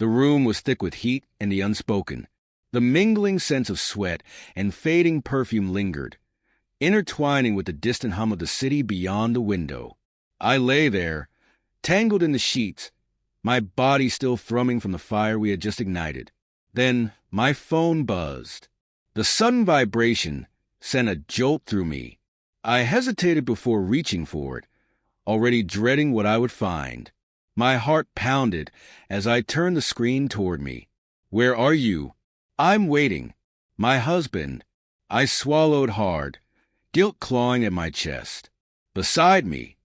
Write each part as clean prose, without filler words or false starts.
The room was thick with heat and the unspoken. The mingling sense of sweat and fading perfume lingered, intertwining with the distant hum of the city beyond the window. I lay there, tangled in the sheets, my body still thrumming from the fire we had just ignited. Then my phone buzzed. The sudden vibration sent a jolt through me. I hesitated before reaching for it, already dreading what I would find. My heart pounded as I turned the screen toward me. "Where are you?" "I'm waiting." "My husband." I swallowed hard, guilt clawing at my chest. Beside me,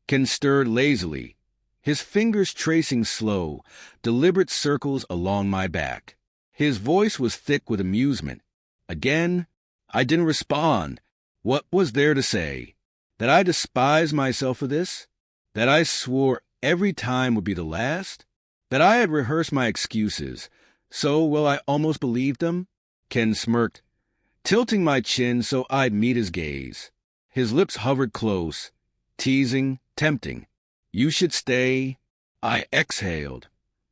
Ken stirred lazily, his fingers tracing slow, deliberate circles along my back. His voice was thick with amusement. Again, I didn't respond. What was there to say? That I despised myself for this? That I swore every time would be the last? That I had rehearsed my excuses, so well I almost believed them? Ken smirked, tilting my chin so I'd meet his gaze. His lips hovered close, teasing, tempting. "You should stay." I exhaled,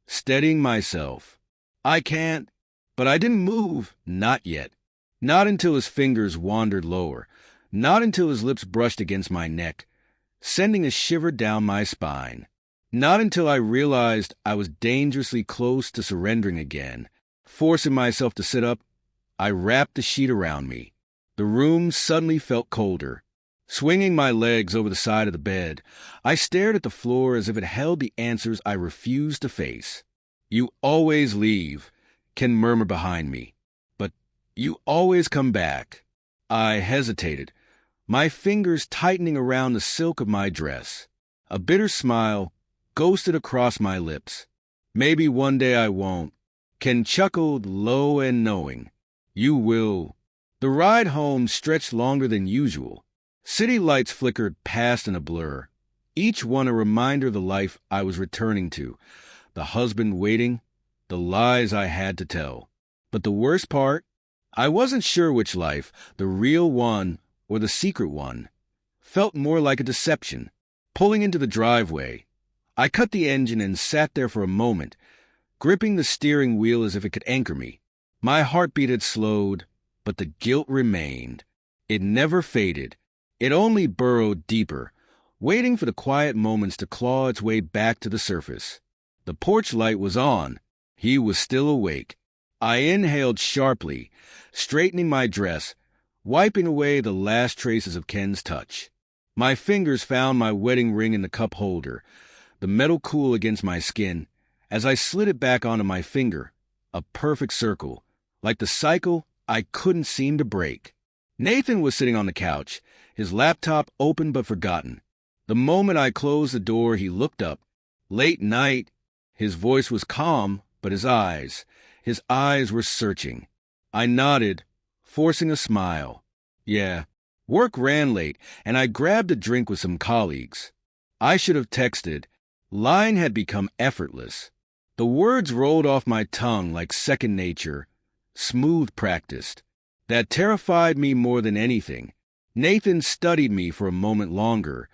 steadying myself. "I can't." But I didn't move, not yet. Not until his fingers wandered lower, not until his lips brushed against my neck, sending a shiver down my spine. Not until I realized I was dangerously close to surrendering again. Forcing myself to sit up, I wrapped the sheet around me. The room suddenly felt colder. Swinging my legs over the side of the bed, I stared at the floor as if it held the answers I refused to face. "You always leave," Ken murmured behind me. "But you always come back." I hesitated, my fingers tightening around the silk of my dress. A bitter smile ghosted across my lips. "Maybe one day I won't." Ken chuckled low and knowing. "You will." The ride home stretched longer than usual. City lights flickered past in a blur, each one a reminder of the life I was returning to, the husband waiting, the lies I had to tell. But the worst part, I wasn't sure which life, the real one or the secret one, felt more like a deception. Pulling into the driveway, I cut the engine and sat there for a moment, gripping the steering wheel as if it could anchor me. My heartbeat had slowed, but the guilt remained. It never faded. It only burrowed deeper, waiting for the quiet moments to claw its way back to the surface. The porch light was on. He was still awake. I inhaled sharply, straightening my dress, wiping away the last traces of Ken's touch. My fingers found my wedding ring in the cup holder, the metal cool against my skin, as I slid it back onto my finger, a perfect circle, like the cycle I couldn't seem to break. Nathan was sitting on the couch, his laptop open but forgotten. The moment I closed the door, he looked up. Late night. His voice was calm, but his eyes were searching. I nodded, forcing a smile. "Yeah, work ran late, and I grabbed a drink with some colleagues." I should have texted. Lying had become effortless. The words rolled off my tongue like second nature, smooth practiced. That terrified me more than anything. Nathan studied me for a moment longer,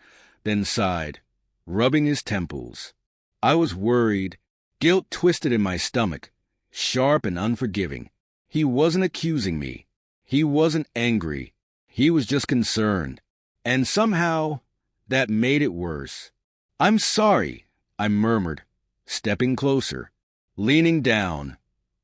then sighed, rubbing his temples. I was worried, guilt twisted in my stomach, sharp and unforgiving. He wasn't accusing me. He wasn't angry. He was just concerned. And somehow, that made it worse. "I'm sorry," I murmured, stepping closer. Leaning down,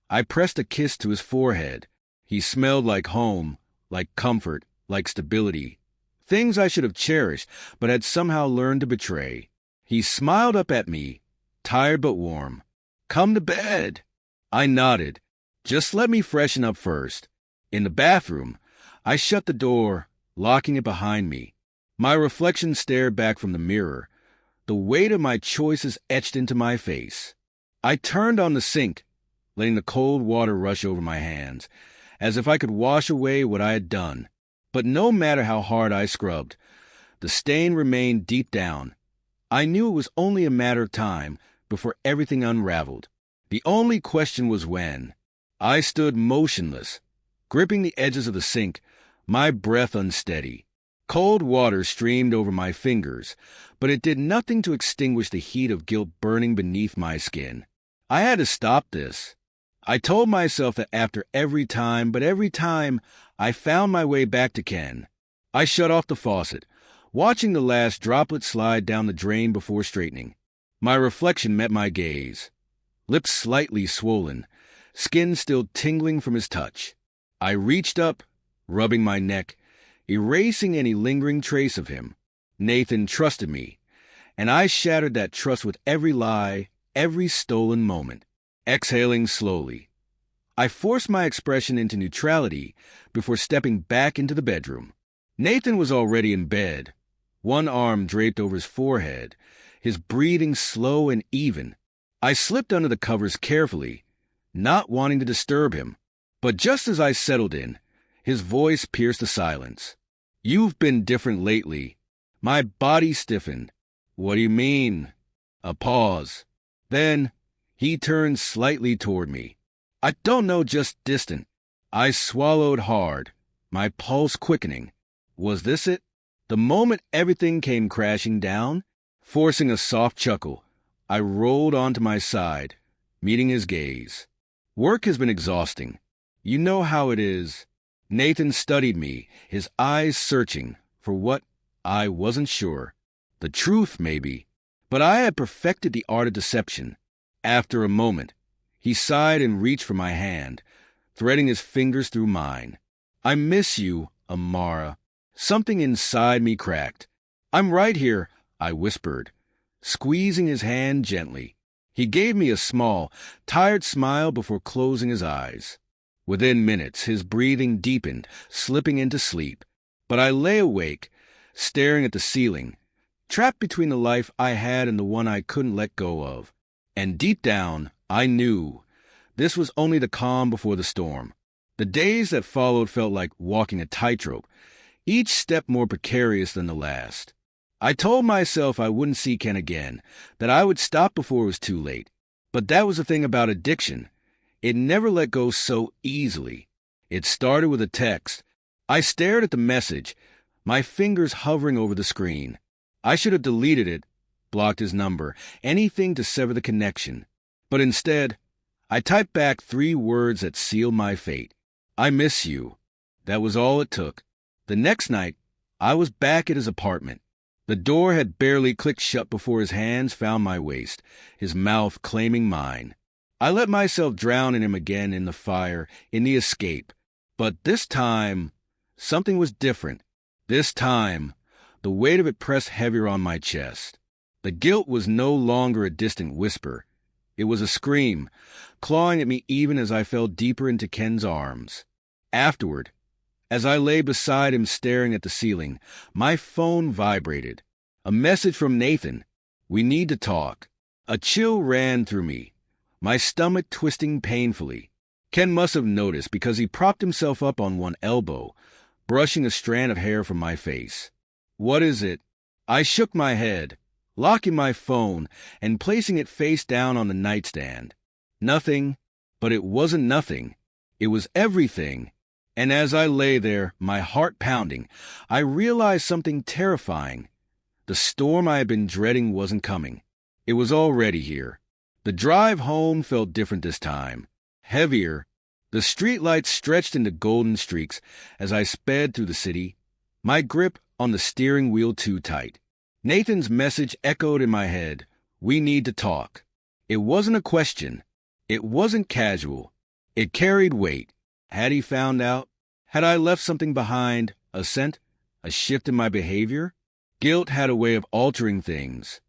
I pressed a kiss to his forehead. He smelled like home, like comfort, like stability. Things I should have cherished, but had somehow learned to betray. He smiled up at me, tired but warm. "Come to bed." I nodded. "Just let me freshen up first." In the bathroom, I shut the door, locking it behind me. My reflection stared back from the mirror, the weight of my choices etched into my face. I turned on the sink, letting the cold water rush over my hands, as if I could wash away what I had done. But no matter how hard I scrubbed, the stain remained deep down. I knew it was only a matter of time before everything unraveled. The only question was when. I stood motionless, gripping the edges of the sink, my breath unsteady. Cold water streamed over my fingers, but it did nothing to extinguish the heat of guilt burning beneath my skin. I had to stop this. I told myself that after every time, but every time, I found my way back to Ken. I shut off the faucet, watching the last droplet slide down the drain before straightening. My reflection met my gaze, lips slightly swollen, skin still tingling from his touch. I reached up, rubbing my neck, erasing any lingering trace of him. Nathan trusted me, and I shattered that trust with every lie, every stolen moment. Exhaling slowly, I forced my expression into neutrality before stepping back into the bedroom. Nathan was already in bed, one arm draped over his forehead, his breathing slow and even. I slipped under the covers carefully, not wanting to disturb him. But just as I settled in, his voice pierced the silence. "You've been different lately." My body stiffened. "What do you mean?" A pause. Then he turned slightly toward me. "I don't know, just distant." I swallowed hard, my pulse quickening. Was this it? The moment everything came crashing down? Forcing a soft chuckle, I rolled onto my side, meeting his gaze. "Work has been exhausting. You know how it is." Nathan studied me, his eyes searching for what I wasn't sure. The truth, maybe. But I had perfected the art of deception. After a moment, he sighed and reached for my hand, threading his fingers through mine. "I miss you, Amara." Something inside me cracked. "I'm right here," I whispered, squeezing his hand gently. He gave me a small, tired smile before closing his eyes. Within minutes, his breathing deepened, slipping into sleep. But I lay awake, staring at the ceiling, trapped between the life I had and the one I couldn't let go of. And deep down, I knew this was only the calm before the storm. The days that followed felt like walking a tightrope, each step more precarious than the last. I told myself I wouldn't see Ken again, that I would stop before it was too late. But that was the thing about addiction. It never let go so easily. It started with a text. I stared at the message, my fingers hovering over the screen. I should have deleted it, blocked his number, anything to sever the connection. But instead, I typed back 3 words that sealed my fate. "I miss you." That was all it took. The next night, I was back at his apartment. The door had barely clicked shut before his hands found my waist, his mouth claiming mine. I let myself drown in him again, in the fire, in the escape. But this time, something was different. This time, the weight of it pressed heavier on my chest. The guilt was no longer a distant whisper. It was a scream, clawing at me even as I fell deeper into Ken's arms. Afterward, as I lay beside him staring at the ceiling, my phone vibrated. A message from Nathan. "We need to talk." A chill ran through me, my stomach twisting painfully. Ken must have noticed because he propped himself up on one elbow, brushing a strand of hair from my face. "What is it?" I shook my head, locking my phone and placing it face down on the nightstand. Nothing, but it wasn't nothing. It was everything. And as I lay there, my heart pounding, I realized something terrifying. The storm I had been dreading wasn't coming. It was already here. The drive home felt different this time. Heavier. The streetlights stretched into golden streaks as I sped through the city, my grip on the steering wheel too tight. Nathan's message echoed in my head. "We need to talk." It wasn't a question. It wasn't casual. It carried weight. Had he found out? Had I left something behind? A scent? A shift in my behavior? Guilt had a way of altering things.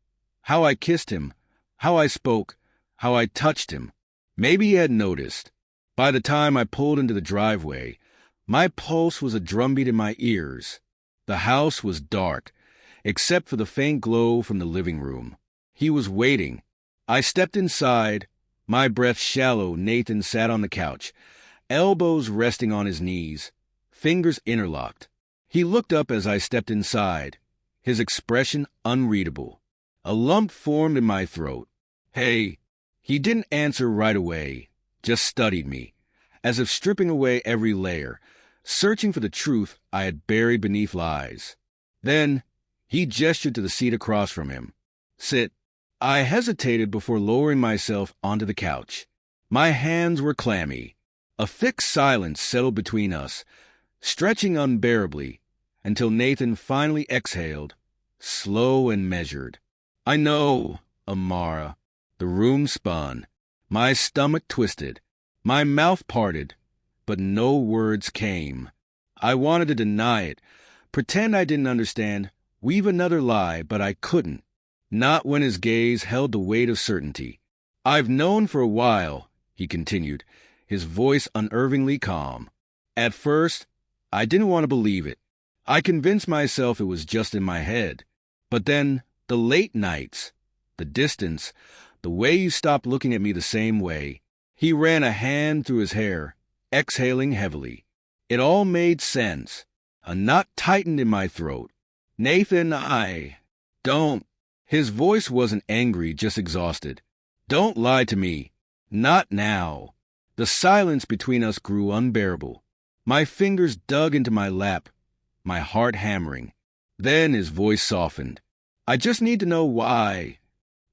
How I kissed him, how I spoke, how I touched him. Maybe he had noticed. By the time I pulled into the driveway, my pulse was a drumbeat in my ears. The house was dark, except for the faint glow from the living room. He was waiting. I stepped inside, my breath shallow. Nathan sat on the couch, elbows resting on his knees, fingers interlocked. He looked up as I stepped inside, his expression unreadable. A lump formed in my throat. "Hey." He didn't answer right away, just studied me, as if stripping away every layer, searching for the truth I had buried beneath lies. Then he gestured to the seat across from him. "Sit." I hesitated before lowering myself onto the couch. My hands were clammy. A thick silence settled between us, stretching unbearably, until Nathan finally exhaled, slow and measured. "I know, Amara." The room spun. My stomach twisted. My mouth parted, but no words came. I wanted to deny it, pretend I didn't understand, weave another lie, but I couldn't. Not when his gaze held the weight of certainty. "I've known for a while," he continued, his voice unervingly calm. "At first, I didn't want to believe it. I convinced myself it was just in my head. But then, the late nights, the distance, the way you stopped looking at me the same way." He ran a hand through his hair, exhaling heavily. It all made sense. A knot tightened in my throat. "Nathan, don't." His voice wasn't angry, just exhausted. "Don't lie to me. Not now." The silence between us grew unbearable. My fingers dug into my lap, my heart hammering. Then his voice softened. "I just need to know why."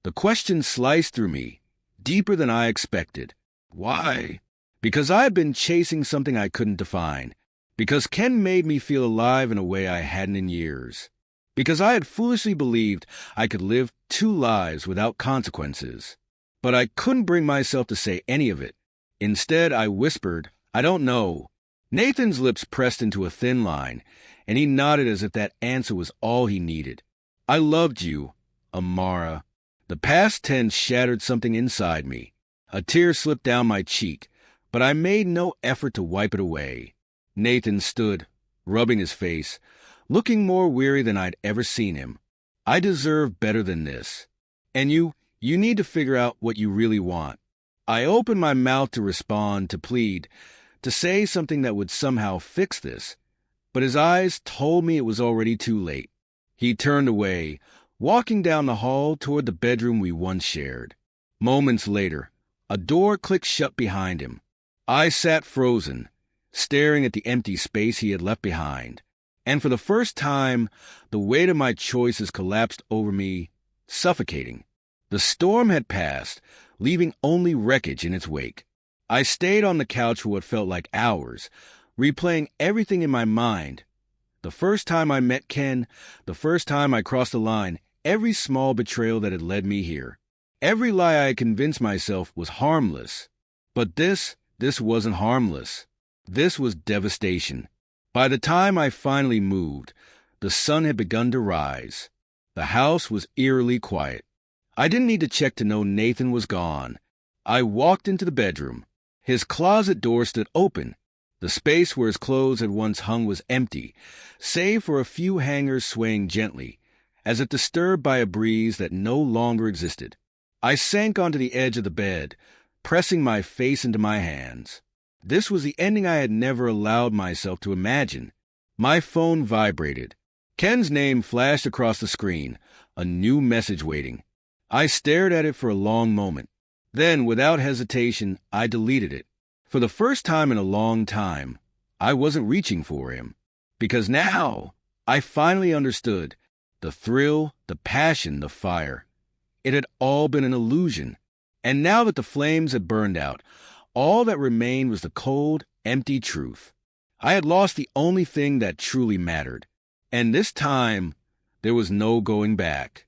The question sliced through me, deeper than I expected. Why? Because I had been chasing something I couldn't define. Because Ken made me feel alive in a way I hadn't in years. Because I had foolishly believed I could live two lives without consequences. But I couldn't bring myself to say any of it. Instead, I whispered, "I don't know." Nathan's lips pressed into a thin line, and he nodded as if that answer was all he needed. "I loved you, Amara." The past tense shattered something inside me. A tear slipped down my cheek, but I made no effort to wipe it away. Nathan stood, rubbing his face, looking more weary than I'd ever seen him. "I deserve better than this. And you need to figure out what you really want." I opened my mouth to respond, to plead, to say something that would somehow fix this, but his eyes told me it was already too late. He turned away, walking down the hall toward the bedroom we once shared. Moments later, a door clicked shut behind him. I sat frozen, staring at the empty space he had left behind. And for the first time, the weight of my choices collapsed over me, suffocating. The storm had passed, leaving only wreckage in its wake. I stayed on the couch for what felt like hours, replaying everything in my mind. The first time I met Ken, the first time I crossed the line, every small betrayal that had led me here. Every lie I had convinced myself was harmless. But this wasn't harmless. This was devastation. By the time I finally moved, the sun had begun to rise. The house was eerily quiet. I didn't need to check to know Nathan was gone. I walked into the bedroom. His closet door stood open. The space where his clothes had once hung was empty, save for a few hangers swaying gently, as if disturbed by a breeze that no longer existed. I sank onto the edge of the bed, pressing my face into my hands. This was the ending I had never allowed myself to imagine. My phone vibrated. Ken's name flashed across the screen, a new message waiting. I stared at it for a long moment. Then, without hesitation, I deleted it. For the first time in a long time, I wasn't reaching for him. Because now, I finally understood. The thrill, the passion, the fire. It had all been an illusion. And now that the flames had burned out, all that remained was the cold, empty truth. I had lost the only thing that truly mattered. And this time, there was no going back.